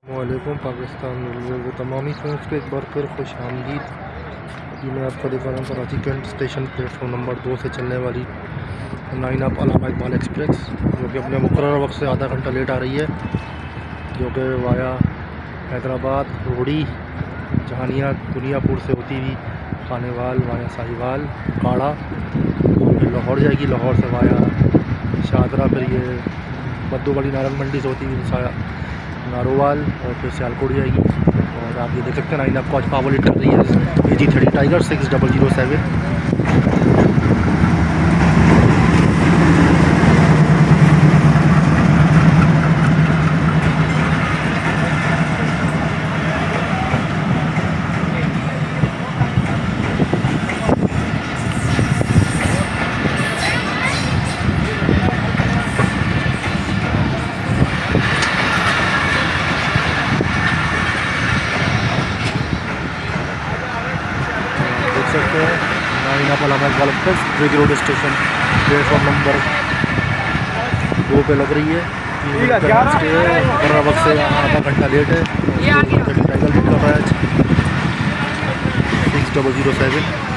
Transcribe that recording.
वालेकुम पाकिस्तान रेलवे को तमामी फ्रेंड्स को एक बार फिर खुश आमदीद। अभी मैं आपको दिखा रहा हूँ Karachi cantt station platform number 2 से चलने वाली 9 अप अलामा इकबाल एक्सप्रेस, जो कि अपने मुकर्रर वक्त से आधा घंटा लेट आ रही है, जो कि वाया हैदराबाद, रोड़ी, जहानिया, दुनियापुर से होती हुई खानेवाल वाया साहिवाल, काड़ा, फिर लाहौर जाएगी। लाहौर से वाया शाहदरा, फिर ये बद्दू बड़ी नारंग मंडी से होती हुई नारोवाल और फिर सियालकोट जाएगी। और आप ये देख सकते हैं 9 अप कॉच पावर लिट कर रही है AG30 टाइगर 6007। सकते हैं 9 up Allama Iqbal express bridge road station platform number 2 पे लग रही है। वक्त से आधा घंटा लेट है। टाइगर लिट कर रहा है 6007।